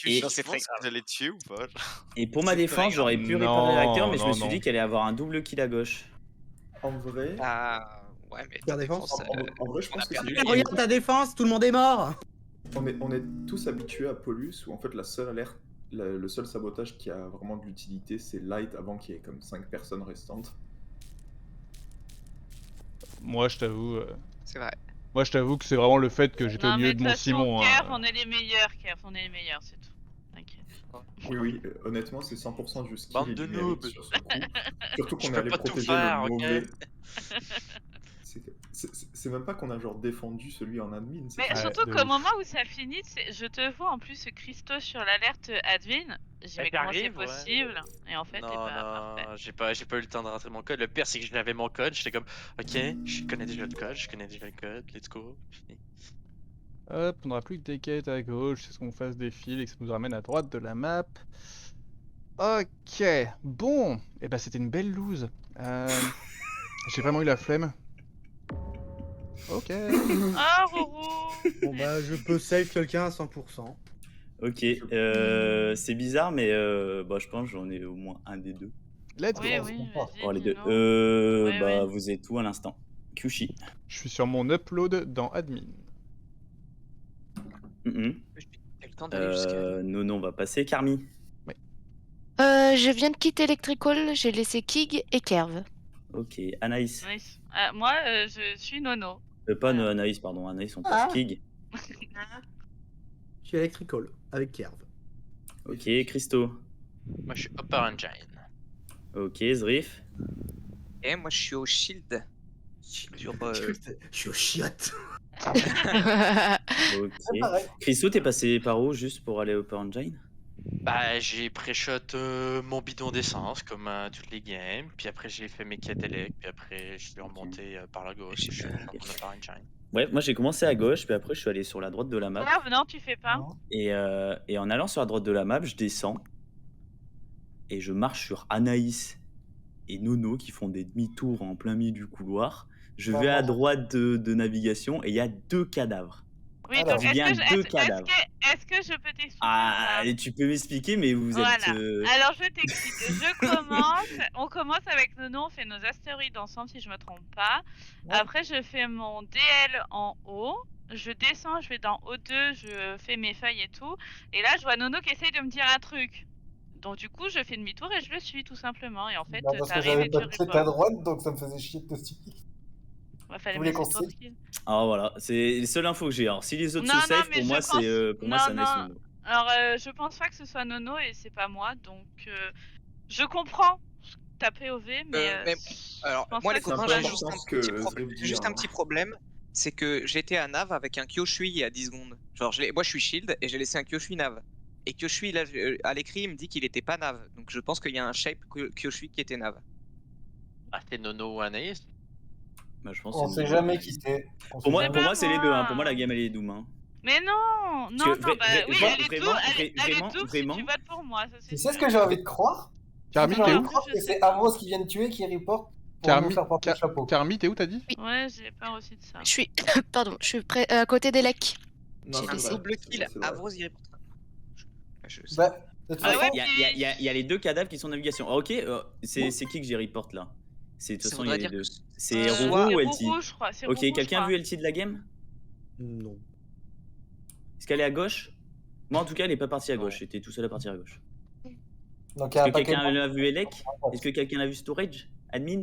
Et- Tu penses que j'allais te tuer ou pas? Et pour ma C'est très défense, grave. j'aurais pu réparer le réacteur, mais je me Non, suis non. dit qu'elle allait avoir un double kill à gauche. En vrai, Ah, ouais, mais ta Super défense. défense. en vrai, je pense que c'est perdu juste la que Regarde ta défense, tout le monde est mort. on est tous habitués à Polus, où en fait la seule alerte, le seul sabotage qui a vraiment de l'utilité, c'est Light avant qu'il y ait comme 5 personnes restantes. Moi, je t'avoue. C'est vrai. Moi, je t'avoue que c'est vraiment le fait que j'étais au Non, milieu mais de de mon toute façon, Simon. Kerf, on est les meilleurs, Kerf, on est les meilleurs, c'est tout. T'inquiète. Oui, honnêtement, c'est 100% du skill Bande et de du mérite noobs. sur ce coup. Surtout Je qu'on peux allait pas tout protéger faire, le ok. mauvais. C'est même pas qu'on a genre défendu celui en admin. c'est Mais que- Ouais, surtout de qu'au ouf. moment où ça finit, je te vois en plus Christo sur l'alerte admin. J'ai mais comment c'est j'arrive, ouais. possible? Et en fait, t'es Non, pas parfait. non, j'ai pas eu le temps de rentrer mon code. Le pire, c'est que j'avais mon code. J'étais comme, ok, je connais déjà le code, let's go. Hop, on n'aura plus que des quêtes à gauche, c'est ce qu'on fasse des fils et que ça nous ramène à droite de la map. Ok, bon, et bah c'était une belle loose. J'ai vraiment eu la flemme. Ok. Ah, Rourou! Bon bah je peux save quelqu'un à 100%. Ok, c'est bizarre, mais bah, je pense que j'en ai au moins un des deux. Let's Oui, go. oui, Oh, vas-y, les deux. dis-nous. Oui, Bah, oui. vous êtes où à l'instant? Kyushi. Je suis sur mon upload dans admin. Mhm. T'as le temps d'aller jusqu'à. Non, on va passer. Carmi. Je viens de quitter Electrical, j'ai laissé Kig et Kerv. Ok, Anaïs. Nice. Moi, je suis Nono. Pas Voilà. Anaïs, pardon. Anaïs, on Ah. passe Kig. Je suis Electrical avec Kerv. Ok, Christo. Moi, je suis Upper Engine. Ok, Zrif. Et moi, je suis au Shield. Sur. Je suis au chiotte. Ok. pareil. Christo, t'es passé par où juste pour aller au Power Engine? Bah, j'ai pré-shot mon bidon d'essence comme toutes les games. Puis après, j'ai fait mes quêtes élect. Puis après, je suis remonté par la gauche. Je suis dans mon Upper Engine. Ouais, moi j'ai commencé à gauche, puis après je suis allé sur la droite de la map. Kerv, non, tu fais pas. Et en allant sur la droite de la map, je descends. Et je marche sur Anaïs et Nono qui font des demi-tours en plein milieu du couloir. Je vais à droite de navigation et il y a 2 cadavres. Oui, Alors, donc je dis bien 2 cadavres. est-ce que je peux t'expliquer Ah, ou pas? et tu peux m'expliquer, mais vous êtes. Voilà. Alors je t'explique. On commence avec Nono, on fait nos astéroïdes ensemble si je me trompe pas. Ouais. Après je fais mon DL en haut. Je descends, je vais dans O2, je fais mes feuilles et tout. Et là je vois Nono qui essaye de me dire un truc. Donc du coup je fais demi-tour et je le suis tout simplement. Et en fait Bah, parce que t'arrives j'avais et pas tu de check à ripoles. droite, donc ça me faisait chier de te sticker. Ouais, fallait Vous me voulez laisser qu'on tranquille. Alors voilà, c'est les seules infos que j'ai. Alors si les autres Non, se save, mais pour moi je pense- c'est non, Anaïs non. Nono. Alors je pense pas que ce soit Nono et c'est pas moi. Donc je comprends ta POV, mais Alors, je pense moi, pas les que ce copains, soit j'ai Nono. juste un ce que petit, Zrif dit, juste hein. un petit problème. C'est que j'étais à Nav avec un Kyoshui il y a 10 secondes. Genre, moi, je suis Shield et j'ai laissé un Kyoshui Nav. Et Kyoshui, là, à l'écrit, il me dit qu'il était pas Nav. Donc, je pense qu'il y a un shape Kyoshui qui était Nav. Ah, c'est Nono ou Anaïs? Bah, je pense On que sait Nono. jamais qui c'est. On Pour sait moi, jamais. pour moi c'est les deux. Hein. moi. Pour moi la game elle est doom. Hein. Mais non, Parce que non, bah oui, elle est vraiment, douce, elle est vraiment, douce vraiment. si tu votes pour moi, ça c'est Tu sais ce sûr. que j'ai envie de croire? Carmi, J'ai t'es envie où de croire Je que sais c'est pas. Ambrose qui vient de tuer, qui reporte pour Carmi, nous faire porter le chapeau. Carmi, t'es où t'as dit? Ouais, j'ai peur aussi de ça. Je suis, pardon, je suis près, à côté d'Elec. Non, J'ai c'est Un laissé. vrai, double c'est kill, vrai, c'est vrai. Avros, il reportera. Je sais. Bah, de toute Ah façon, ouais, Il y a les 2 cadavres qui sont en navigation. Ah, ok, c'est qui que j'ai report là? C'est de toute Ça façon il y a voudrait les dire deux. que C'est soit- Rouro ou c'est LT? Rourou, je crois. C'est Ok, Rourou, je quelqu'un a crois. vu LT de la game? Non. Est-ce qu'elle est à gauche? Moi en tout cas elle est pas partie à gauche, j'étais tout seul à partir à gauche. donc il y a Est-ce un que paquet quelqu'un de... l'a vu Elec? Est-ce que quelqu'un l'a vu Storage? Admin?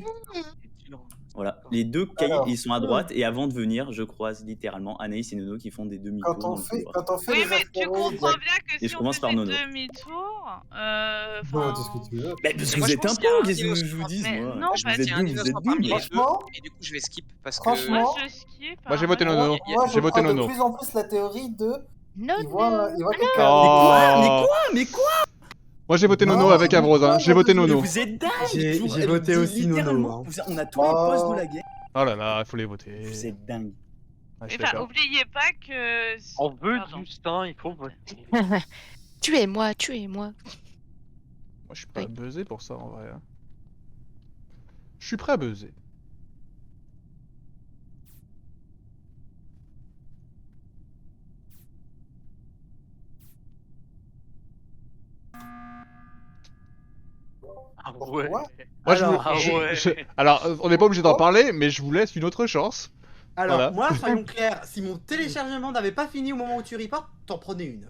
Voilà, les 2 cahiers Alors. ils sont à droite et avant de venir, je croise littéralement Anaïs et Nono qui font des demi-tours Quand dans on le fait, couloir. quand on fait Oui, les mais tu astéroïdes, comprends bien que Et si je on commence par faisait Nono. demi-tour, bon, dis ce que tu veux. Bah, parce que Moi, vous je êt pense un qu'il y a peu, un qu'est-ce que innocent je vous dise Mais moi? non, Je pense bah, qu'il y a un vous êtes innocent doom, parmi les deux. Franchement, Et du coup, je vais skip parce que. franchement, moi je skip. Moi, j'ai hein, voté Nono. moi je J'ai voté crois de Nono. plus en plus la théorie de... Non, Il voit quelqu'un. Oh. Mais quoi? Moi, j'ai voté Nono Non, avec Avros, hein. J'ai voté Mais Nono. vous êtes dingue! J'ai voté aussi Nono, hein. On a tous les postes de la game. Oh là là, il faut les voter. Vous êtes dingue. Ah, je suis Enfin, d'accord. oubliez pas que. On veut Pardon. du sang, il faut voter. tuez-moi, tuez-moi. Moi, je suis pas Oui. buzzé pour ça en vrai. Hein. Je suis prêt à buzzer. Ah Pourquoi? ouais. Moi, je vous- Ah ouais. Alors, on n'est pas obligé d'en parler, mais je vous laisse une autre chance. Alors, Voilà. moi, soyons clairs, si mon téléchargement n'avait pas fini au moment où tu reportes, t'en prenais une.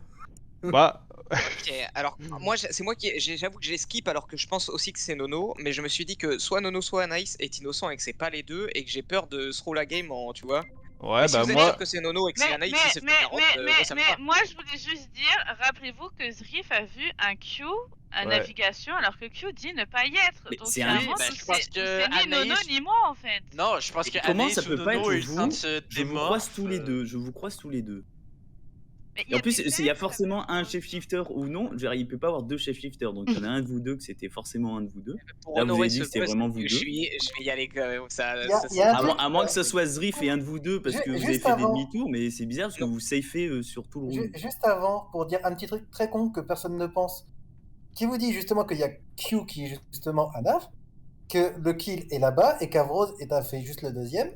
Bah, Ok, alors moi c'est moi j'avoue que j'ai skip alors que je pense aussi que c'est Nono, mais je me suis dit que soit Nono soit Anaïs est innocent et que c'est pas les deux et que j'ai peur de throw la game en tu vois. ouais, Mais si bah vous êtes moi. sûr que c'est Nono et que c'est Anaïs qui s'est fait carotte, moi ça me va. moi je voulais juste dire, rappelez-vous que Zrif a vu un Q à Ouais. navigation alors que Q dit ne pas y être. Mais Donc c'est clairement, un- bah, tout je pense c'est que ni Nono Anaïs- ni moi en fait. Non, je pense que Comment Anaïs ça ou peut pas Nono être eu le temps de vous? se Je vous croise tous les deux. Je vous croise tous les deux. Mais Et en plus, des il y a faits, forcément ça un peut- chef-shifter ou non. Je veux dire, il peut pas avoir deux chef-shifters. Donc il y en a un de vous deux que c'était forcément un de vous deux. Pour Là, vous honorer avez dit ce que c'était buzz, vraiment vous deux. je vais y aller quand même. Ça, Y a- ça, y a un À truc- moins, à moins que ce soit Zrif et un de vous deux parce que vous avez Juste fait des avant. demi-tours, mais c'est bizarre parce que vous safez sur tout le room. Juste avant, pour dire un petit truc très con que personne ne pense, qui vous dit justement qu'il y a Q qui est justement à Nav, que le kill est là-bas et qu'Avrose a fait juste le deuxième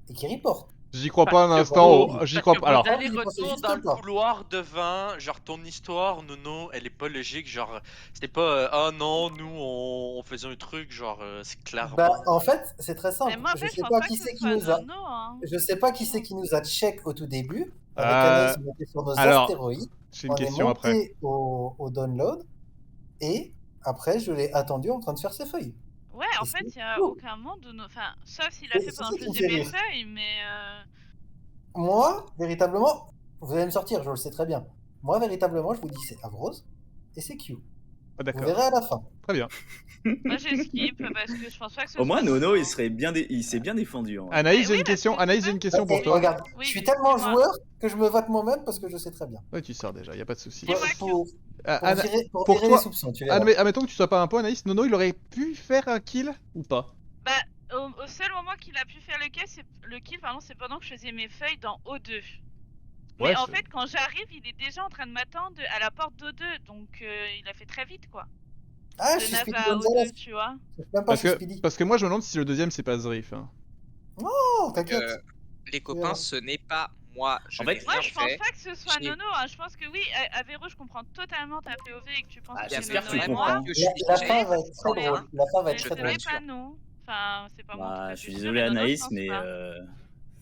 et qui reporte. J'y crois pas un Parce que instant. vous- J'y crois pas. Alors, vous- Aller-retour juste dans le pas. couloir de vin, genre ton histoire, Nono, elle est pas logique, genre c'était pas ah non, nous on faisait un truc, genre c'est clairement. Bah, en fait, c'est très simple. Mais moi en Je fait, je sais pense pas pas qui que c'est ce qui soit nous a. Nono. Hein. Je sais pas qui c'est qui nous a check au tout début. Avec Euh, Anaïs, on était sur nos alors, astéroïdes. j'ai une On est question après. monté au download. Et après, je l'ai attendu en train de faire ses feuilles. Ouais, en Et fait, c'est il y a tout. aucun monde de nos. Enfin, sauf s'il a C'est fait ça pendant que qui je me faisais fait mes rire. feuilles, mais. Moi, véritablement, vous allez me sortir, je le sais très bien. Moi, véritablement, je vous dis c'est Avrose et c'est Q. Ah, Vous d'accord. verrez à la fin. Très bien. Moi, j'ai skip parce que je pense pas que ce Au moins, soit Nono, Nono. il s'est bien défendu. En vrai. Anaïs, j'ai oui, une parce question. que Anaïs, c'est j'ai une ça. question pour Et toi. regarde, Oui, je suis tellement dis-moi. joueur que je me vote moi-même parce que je sais très bien. Ouais, tu sors déjà, y a pas de souci. Dis-moi Pour, Q. Ana- pour pour virer toi- les soupçons, tu verras. Admettons que tu sois pas un point, Anaïs. Nono, il aurait pu faire un kill ou pas? Bah, au seul moment qu'il a pu faire le kill, pardon, c'est pendant que je faisais mes feuilles dans O2. Ouais, Mais en c'est- fait, quand j'arrive, il est déjà en train de m'attendre à la porte d'O2, donc il a fait très vite, quoi. Ah, je De suis Nav Speedy à Gonzalez. O2, tu vois. Je sais même pas Parce si je que, suis Speedy. parce que moi, je me demande si le deuxième c'est pas Zrif. Hein. Oh, t'inquiète. Les copains, ce n'est pas moi. Je En n'ai fait, Moi, rien je pense fait. pas que ce soit J'ai- Nono. Hein. Je pense que oui, Avéro, je comprends totalement ta POV et que tu penses Ah, que c'est j'espère Nono que tu et moi. comprends. que je La, suis la j'ai- fin va être très rien. drôle. La fin va Mais être ce très je drôle. n'est pas nous. Enfin, c'est pas moi. tout Bah, à je fait suis sûr, désolé, et Nono, je Anaïs, pense mais pas.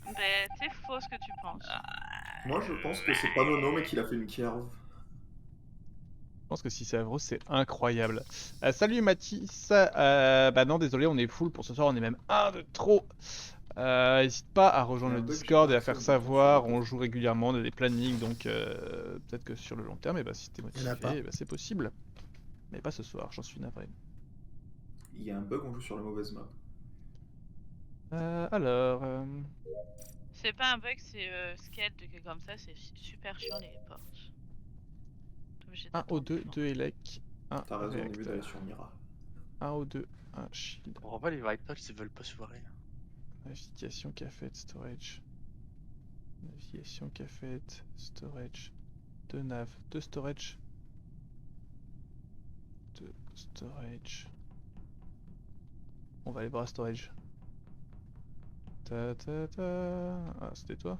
Ben, c'est faux ce que tu penses. Moi, je pense que c'est pas Nono, mais qu'il a fait une curve. Je pense que si c'est Avros, c'est incroyable. Salut Mathis. Bah non, désolé, on est full pour ce soir, on est même un de trop. N'hésite pas à rejoindre Il y a le un bug, Discord j'ai et à pas faire accès, savoir. donc, On joue régulièrement, on a des plannings, donc peut-être que sur le long terme, si t'es Il y en motivé, a pas. c'est possible. Mais pas ce soir, j'en suis navré. Il y a un bug, on joue sur la mauvaise map. Alors, C'est pas un bug, c'est Skeld qui est comme ça, c'est super chiant les portes. T'es obligé 1 d'attendre O2, longtemps. 2 Elec, 1 T'as raison, on est mieux d'aller réacteur. sur Mira. 1 O2, 1 shield. On va les White Talks, ils veulent pas se voir. Navigation café, storage. Navigation café, storage. 2 nav, 2 storage. 2 storage. On va aller voir storage. Ta ta ta. Ah, c'était toi?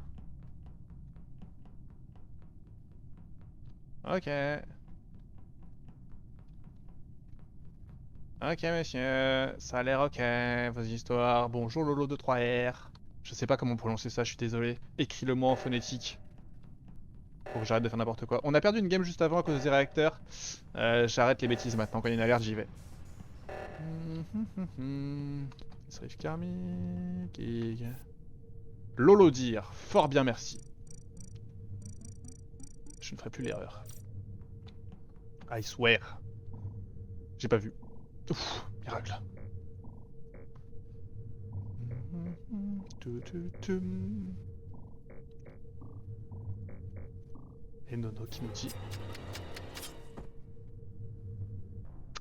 Ok. Ok, monsieur, ça a l'air ok, vos histoires. Bonjour Lolo de 3R. Je sais pas comment prononcer ça, je suis désolé. Écris-le-moi en phonétique. Faut que j'arrête de faire n'importe quoi. On a perdu une game juste avant à cause des réacteurs. J'arrête les bêtises maintenant, quand il y a une alerte, j'y vais. Srive karmique. Lolo dire, fort bien merci. Je ne ferai plus l'erreur. I swear. J'ai pas vu. Ouf, miracle. Et Nono qui me dit...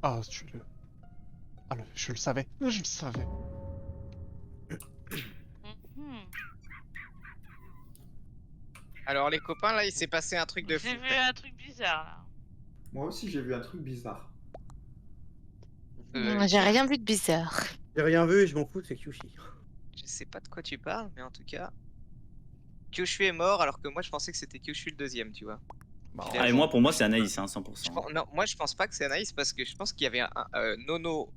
Ah, tue-le. Ah, je le savais. Je le savais. Mhm. Alors les copains, là, il s'est passé un truc de fou. J'ai vu un truc bizarre là. Moi aussi, j'ai vu un truc bizarre. J'ai rien vu de bizarre. J'ai rien vu et je m'en fous, c'est Kyushi. Je sais pas de quoi tu parles, mais en tout cas... Kyushu est mort alors que moi je pensais que c'était Kyushu le deuxième, tu vois. Bah, Puis Ah, et moi, pour moi, c'est Anaïs, hein, 100%. Non, moi je pense pas que c'est Anaïs parce que je pense qu'il y avait un Nono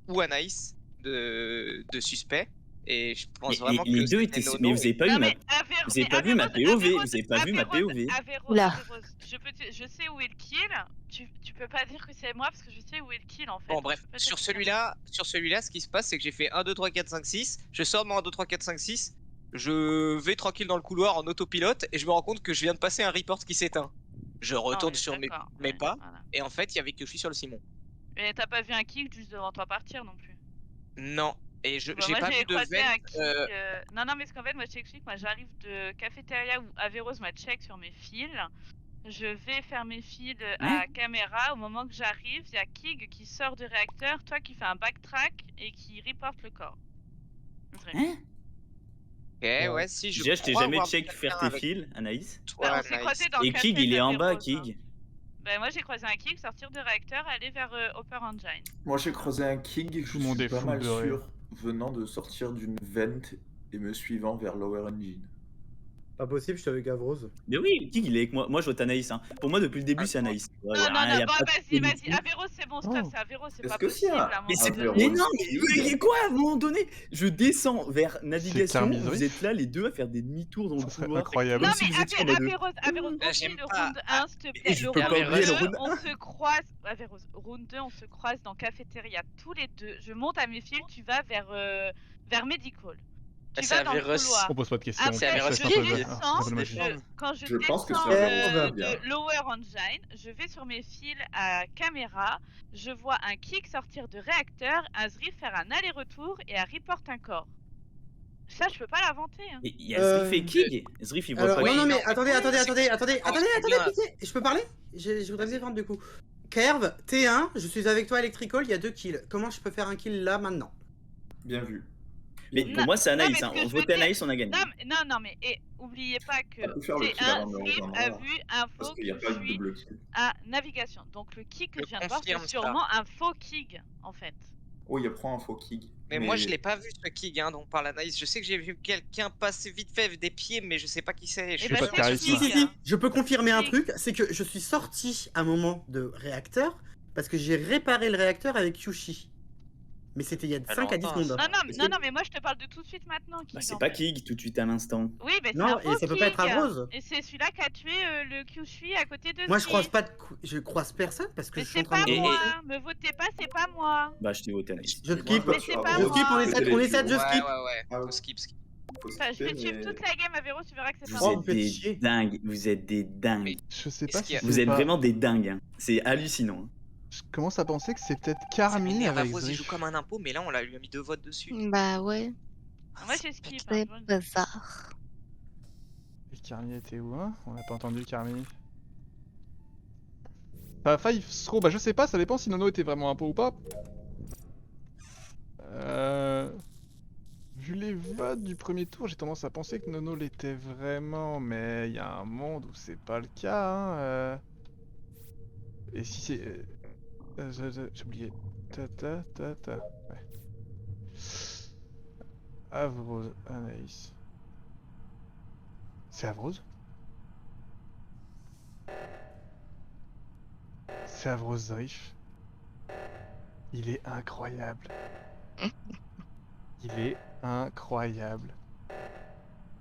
ou Anaïs de suspect. Et je pense vraiment les que deux c'était étaient. Nono. Mais vous avez pas Non eu ma. mais Avéros, Vous avez pas vu ma POV, vous avez pas vu ma POV. Oula. Je sais où est le kill. Tu peux pas dire que c'est moi parce que je sais où est le kill en fait. Bon Donc, bref, je peux pas dire sur que c'est moi. celui-là, ce qui se passe, c'est que j'ai fait 1, 2, 3, 4, 5, 6. Je sors de mon 1, 2, 3, 4, 5, 6. Je vais tranquille dans le couloir en autopilote et je me rends compte que je viens de passer un report qui s'éteint. Je retourne Ah, sur mes ouais, pas voilà. et en fait, il y avait Kyoshi sur le Simon. Mais t'as pas vu un kick juste devant toi partir non plus. Non, et j'ai Bah, moi pas j'ai vu de croisé un vent. kick. Non, mais parce qu'en fait, moi je t'explique, moi j'arrive de cafétéria où Avéros m'a check sur mes fils. Je vais faire mes fils à caméra. Au moment que j'arrive, il y a Kig qui sort du réacteur, toi qui fais un backtrack et qui reporte le corps. Hein? Ok, ouais, si je. Déjà, je t'ai crois jamais voir check quelqu'un faire tes avec fils, Anaïs. toi, Bah, on s'est Anaïs. croisé dans le Et café Kig, il est en bas, d'Avéros, hein. Kig. Bah, moi j'ai croisé un Kig sortir du réacteur, aller vers Upper Engine. Moi j'ai croisé un King, je Tout le monde suis est pas full mal beurré. sûr, venant de sortir d'une vent et me suivant vers Lower Engine. Pas possible, je suis avec Avrose. Mais oui, Kig, il est avec moi. Moi, je vote Anaïs. Hein. Pour moi, depuis le début, c'est Anaïs. Ouais, Non, ouais, non, y a bon, pas de vas-y, doute. Avéros c'est bon stuff, Oh. c'est Avéros, c'est Est-ce pas que c'est possible un- à un Mais, moment c'est... Avéros. donné. mais non, mais quoi, à un moment donné, je descends vers navigation, Carmine vous Riff. êtes là, les deux, à faire des demi-tours dans Ça le serait couloir. incroyable. Non, Comme si mais vous étiez en mode... Avéros, Là, oublie j'aime le pas. round 1, s'il te plaît. Et je Le peux pas round oublier le 2, round on se croise. Avéros, round 2, on se croise dans cafétéria tous les deux. Je monte à mes fils, tu vas vers Medical. Tu C'est vas dans le Avéros. couloir. On pose pas de questions. C'est Après, Avéros je qui Fais un peu dit. le- descends, fais un peu le magicien. quand je Je pense que descends c'est Avéros. de Lower Engine, je vais sur mes fils à caméra, je vois un kick sortir de réacteur, un Zrif faire un aller-retour et un report un corps. Ça, je peux pas l'inventer. Hein. Et il y a Zrif et Kig. Zrif, il voit Alors, pas non, Kig. mais non, attendez, oui, attendez, c'est- attendez, attendez, Oh, attendez, c'est attendez, bien. pitié, je peux parler je voudrais me défendre du coup. Kerv, T1, je suis avec toi Electrical, il y a 2 kills. Comment je peux faire un kill là maintenant? Bien vu. Mais Non, pour moi, c'est non, Anaïs. mais Hein. ce que On je veux vote dire- Anaïs, on a gagné. Non, mais oubliez pas que On peut faire le kill T1 avant de Zrif rejoindre a là. vu un Parce faux qu'il n'y a pas de kill double kill. à navigation. Donc le kick que Je je viens de voir, c'est confirme ça. sûrement un faux kick en fait. Oh, il prend un faux kick. Mais moi, je l'ai pas vu ce kick hein, dont parle Anaïs. Je sais que j'ai vu quelqu'un passer vite fait des pieds, mais je sais pas qui c'est. Je Eh suis ben, pas sûr de que charisme. Si, c'est- si, si, je peux confirmer un Si. truc, c'est que je suis sorti à un moment de réacteur parce que j'ai réparé le réacteur avec Yushi. Mais c'était il y a Pas 5 à 10 longtemps, secondes. ça. Non, mais moi je te parle de tout de suite maintenant. Bah, Kig, c'est en pas fait. Kig tout de suite à l'instant. Oui, mais c'est Non, un faux et ça peut pas être kick. Avrose. Et c'est celui-là qui a tué le Kyushui à côté de Moi je Zrif. croise pas de je croise personne parce que Mais je suis en c'est train pas de Et- moi. Me votez pas, c'est pas moi. Bah, je t'ai voté Anaïs. Je Moi, skip. vote Mais sur c'est pas Avéros. Je skip, on est moi. 7, on est 7, je Ouais, skip. ouais. Ah, Faut skip. Faut Enfin, je vais skipper, suivre mais- toute la game, Avéros, tu verras que c'est pas Vous Oh, moi. vous êtes faites des chier. dingues. Vous êtes des dingues. Je sais pas Est-ce qu'il si y a- c'est Vous êtes pas- vraiment des dingues. Hein. C'est hallucinant. Hein. Je commence à penser que c'est peut-être Ça Carmine m'énerve, avec Avrose, il joue Zrif. comme un impôt, mais là, on lui a mis 2 votes dessus. Bah ouais, Moi j'ai skip. c'est Hein, je vous le dis. bizarre. Et Carmine était où hein? On n'a pas entendu Carmine. Bah, Five Throw, bah je sais pas, ça dépend si Nono était vraiment un pot ou pas. Vu les votes du premier tour, j'ai tendance à penser que Nono l'était vraiment, mais il y a un monde où c'est pas le cas. Hein, Et si c'est... J'ai oublié. Ouais. Avrose, Anaïs. C'est Avrose? C'est Avrose Zrif. Il est incroyable. Il est incroyable.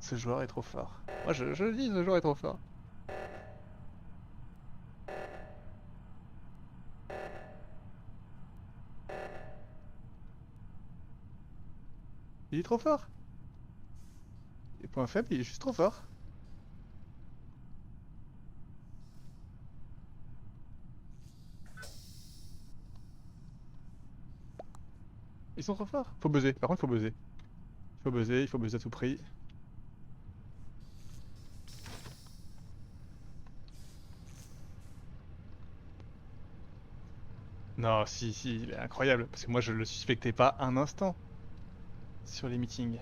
Ce joueur est trop fort. Moi je le dis, ce joueur est trop fort. Il est trop fort. Et point faible, il est juste trop fort. Ils sont trop forts. Faut buzzer. Par contre, faut buzzer. Il faut buzzer à tout prix. Non, si, il est incroyable. Parce que moi, je le suspectais pas un instant sur les meetings.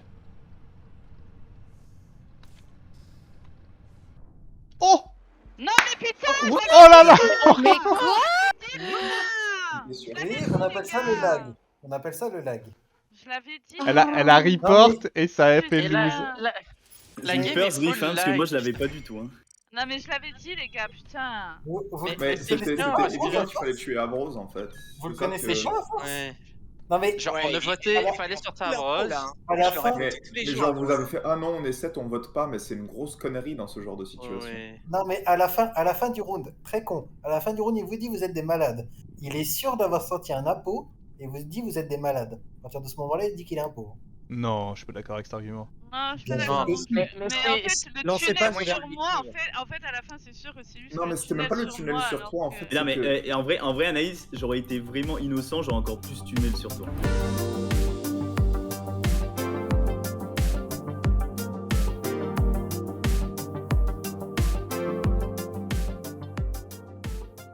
Oh! Non, mais putain! Oh là là! Mais quoi? Ah, Bien sûr. Oui, on appelle ça le lag. On appelle ça le lag. je l'avais dit. Elle a report et ça a fait Et lose. là- La game Reaper, est Zrif, full hein, parce que lag. moi, je l'avais pas du tout. Hein. Non mais je l'avais dit les gars, putain. Mais c'est c'était bien, évident qu'il fallait tuer Avrose en fait. Vous le C'est ça connaissez que- pas Ouais. Non mais Genre, Ouais, on a il- voté, à la- il fallait sortir Il a un Avrose. rôle, hein. à la Je l'aurais fin, Mais, voté tous les mais jours. genre vous avez fait ah non on est 7 on vote pas mais c'est une grosse connerie dans ce genre de situation. Ouais. non mais à la fin du round, très con. À la fin du round, il vous dit vous êtes des malades. Il est sûr d'avoir sorti un impôt et vous dit vous êtes des malades. À partir de ce moment-là, il dit qu'il est impôt. Non, je suis pas d'accord avec cet argument. Non, je suis pas Bien d'accord. sûr. Mais en fait, le lancez tunnel pas sur sur moi, en fait, à la fin, c'est sûr que c'est juste Non mais c'était même pas le tunnel moi, sur alors toi en que- fait. Non mais c'est que- en vrai Anaïs, j'aurais été vraiment innocent, j'aurais encore plus tunnel sur toi.